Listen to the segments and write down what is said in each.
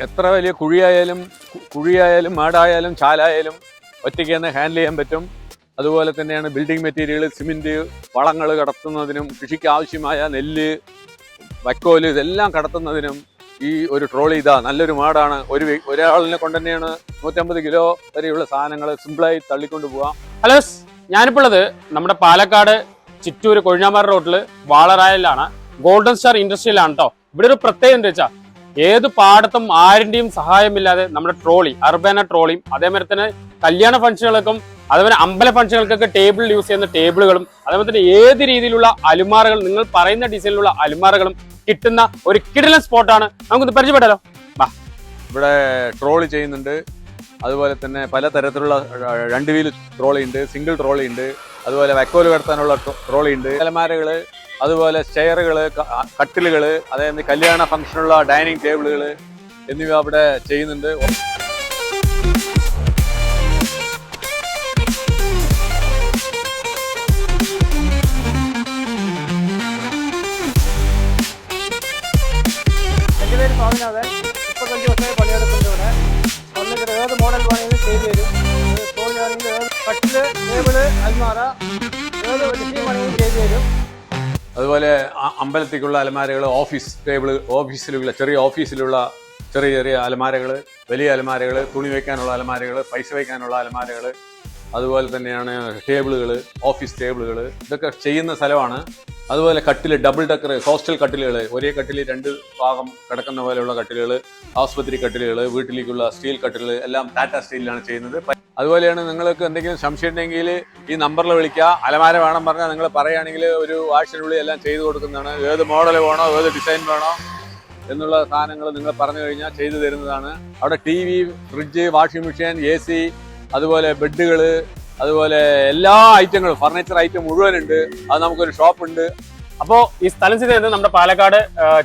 എത്ര വലിയ കുഴിയായാലും മാടായാലും ചാലായാലും ഒറ്റയ്ക്ക് തന്നെ ഹാൻഡിൽ ചെയ്യാൻ പറ്റും. അതുപോലെ തന്നെയാണ് ബിൽഡിംഗ് മെറ്റീരിയൽ, സിമെന്റ്, വളങ്ങൾ കടത്തുന്നതിനും കൃഷിക്ക് ആവശ്യമായ നെല്ല്, വൈക്കോല് ഇതെല്ലാം കടത്തുന്നതിനും ഈ ഒരു ട്രോളി നല്ലൊരു മാടാണ്. ഒരാളിനെ കൊണ്ട് തന്നെയാണ് 150 കിലോ വരെയുള്ള സാധനങ്ങൾ സിമ്പിളായി തള്ളിക്കൊണ്ട് പോവാം. ഹലോ, ഞാനിപ്പോൾ ഉള്ളത് നമ്മുടെ പാലക്കാട് ചിറ്റൂർ കൊഴിഞ്ഞാമ്പാറ റോഡിൽ വാളറായലാണ്, ഗോൾഡൻ സ്റ്റാർ ഇൻഡസ്ട്രിയിലാണ് കേട്ടോ. ഇവിടെ ഒരു പ്രത്യേകത എന്താ വെച്ചാൽ ഏത് പാടത്തും ആരുടെയും സഹായമില്ലാതെ നമ്മുടെ ട്രോളി, അർബന ട്രോളിയും, അതേമാതിരി തന്നെ കല്യാണ ഫംഗ്ഷനുകൾക്കും അതേപോലെ അമ്പല ഫംഗ്ഷനുകൾക്കൊക്കെ ടേബിൾ യൂസ് ചെയ്യുന്ന ടേബിളുകളും, അതേപോലെ തന്നെ ഏത് രീതിയിലുള്ള അലുമാറകൾ, നിങ്ങൾ പറയുന്ന ഡിസൈനിലുള്ള അലുമാറകളും കിട്ടുന്ന ഒരു കിടിലൻ സ്പോട്ടാണ്. നമുക്കൊന്ന് പരിചയപ്പെടാലോ. ഇവിടെ ട്രോളി ചെയ്യുന്നുണ്ട്. അതുപോലെ തന്നെ പലതരത്തിലുള്ള 2 വീൽ ട്രോളി ഉണ്ട്, സിംഗിൾ ട്രോളി ഉണ്ട്, അതുപോലെ വൈക്കോല് കടത്താനുള്ള ട്രോളി ഉണ്ട്, അലമാരകള്, അതുപോലെ ചെയറുകള്, കട്ടിലുകള്, അതായത് കല്യാണ ഫംഗ്ഷനുള്ള ഡൈനിങ് ടേബിളുകള് എന്നിവ അവിടെ ചെയ്യുന്നുണ്ട്. എൻ്റെ പേര് സ്വാമിനാഥൻ. 35 വർഷമായി പണിയെടുക്കുന്നത് ഇവിടെ. വന്നിട്ട് ഏത് മോഡൽ വേണമെങ്കിലും ചെയ്തു തരും. തോന്നിയാണെങ്കിൽ കട്ടില്, ടേബിള്, അൽമാറ ഏത് ഡിസൈൻ വേണമെങ്കിലും ചെയ്തു തരും. അതുപോലെ അമ്പലത്തേക്കുള്ള അലമാരകൾ, ഓഫീസ് ടേബിള്, ചെറിയ ഓഫീസിലുള്ള ചെറിയ അലമാരകൾ, വലിയ അലമാരകൾ, തുണി വയ്ക്കാനുള്ള അലമാരകൾ, പൈസ വയ്ക്കാനുള്ള അലമാരകൾ, അതുപോലെ തന്നെയാണ് ടേബിളുകൾ, ഓഫീസ് ടേബിളുകൾ, ഇതൊക്കെ ചെയ്യുന്ന സ്ഥലമാണ്. അതുപോലെ കട്ടില്, ഡബിൾ ഡക്കർ ഹോസ്റ്റൽ കട്ടിലുകൾ, ഒരേ കട്ടിൽ 2 ഭാഗം കിടക്കുന്ന പോലെയുള്ള കട്ടിലുകൾ, ആശുപത്രി കട്ടിലുകൾ, വീട്ടിലേക്കുള്ള സ്റ്റീൽ കട്ടിലുകൾ എല്ലാം ടാറ്റ സ്റ്റീലിലാണ് ചെയ്യുന്നത്. അതുപോലെയാണ് നിങ്ങൾക്ക് എന്തെങ്കിലും സംശയം ഉണ്ടെങ്കിൽ ഈ നമ്പറിൽ വിളിക്കുക. അലമാര വേണം പറഞ്ഞാൽ നിങ്ങൾ പറയുകയാണെങ്കിൽ ഒരു ആഴ്ചയ്ക്കുള്ളിൽ എല്ലാം ചെയ്തു കൊടുക്കുന്നതാണ്. ഏത് മോഡൽ വേണോ, ഏത് ഡിസൈൻ വേണോ എന്നുള്ള സാധനങ്ങൾ നിങ്ങൾ പറഞ്ഞു കഴിഞ്ഞാൽ ചെയ്തു തരുന്നതാണ്. അവിടെ TV, fridge, washing machine, AC, അതുപോലെ ബെഡുകൾ, അതുപോലെ എല്ലാ ഐറ്റങ്ങളും, ഫർണിച്ചർ ഐറ്റം മുഴുവനുണ്ട്. അത് നമുക്കൊരു ഷോപ്പുണ്ട്. അപ്പോൾ ഈ സ്ഥലം സ്ഥിതി ചെയ്യുന്നത് നമ്മുടെ പാലക്കാട്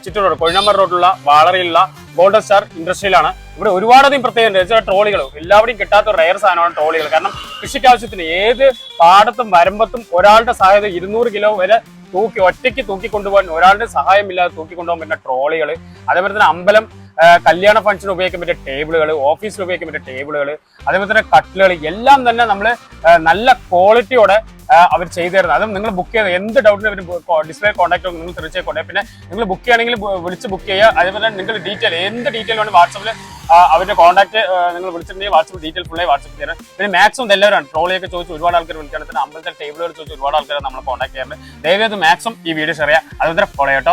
ചിറ്റൂർ റോഡ്, കൊഴിഞ്ഞാമ്പാറ റോഡിലുള്ള വാളറയിലുള്ള ഗോൾഡൻ സ്റ്റാർ ഇൻഡസ്ട്രിയിലാണ്. ഇവിടെ ഒരുപാടധികം പ്രത്യേകത ട്രോളികൾ, എല്ലാവരുടെയും കിട്ടാത്ത ഒരു റയർ സാധനമാണ് ട്രോളികൾ. കാരണം കൃഷിക്ക് ആവശ്യത്തിന് ഏത് പാടത്തും വരമ്പത്തും ഒരാളുടെ സഹായത 200 കിലോ വരെ ഒറ്റയ്ക്ക് തൂക്കിക്കൊണ്ടുപോകാൻ, ഒരാളുടെ സഹായമില്ലാതെ തൂക്കിക്കൊണ്ടുപോകാൻ പറ്റുന്ന ട്രോളികൾ, അതേപോലെ തന്നെ അമ്പലം, കല്യാണ ഫംഗ്ഷന് ഉപയോഗിക്കാൻ പറ്റിയ ടേബിളുകൾ, ഓഫീസിൽ ഉപയോഗിക്കാൻ പറ്റിയ ടേബിളുകൾ, അതേപോലെ തന്നെ കട്ടിലുകൾ എല്ലാം തന്നെ നമ്മൾ നല്ല ക്വാളിറ്റിയോടെ അവർ ചെയ്തു തരുന്നത്. അതും നിങ്ങൾ ബുക്ക് ചെയ്ത് എന്ത് ഡൗട്ടിനും അവർ ഡിസ്പ്ലേ കോൺടാക്ട് നിങ്ങൾ തീർച്ചയായും കോൺടാക്ട്. പിന്നെ നിങ്ങൾ ബുക്ക് ചെയ്യുകയാണെങ്കിൽ വിളിച്ച് ബുക്ക് ചെയ്യുക. അതേപോലെ തന്നെ നിങ്ങൾ എന്ത് ഡീറ്റെയിൽ വേണം വാട്സപ്പിൽ അവരുടെ കോൺടാക്ട് നിങ്ങൾ വിളിച്ചിട്ടുണ്ടെങ്കിൽ വാട്സപ്പ് ഡീറ്റെയിൽ ഫുള്ളായി വാട്സപ്പ് ചെയ്യാൻ. പിന്നെ മാക്സിമം എല്ലാവരും ട്രോളിയൊക്കെ ചോദിച്ച് ഒരുപാട് ആൾക്കാർ വിളിക്കുകയാണ്. പിന്നെ അമ്പലത്തെ ടേബിളുകൾ ചോദിച്ച് ഒരുപാട് ആൾക്കാർ നമ്മളെ കോൺടാക്ട് ചെയ്യാറുണ്ട്. ദയവേത് മാക്സിമം ഈ വീഡിയോ ഷെയർ ചെയ്യുക, അതുപോലെ ഫോളോ ചെയ്യട്ടോ.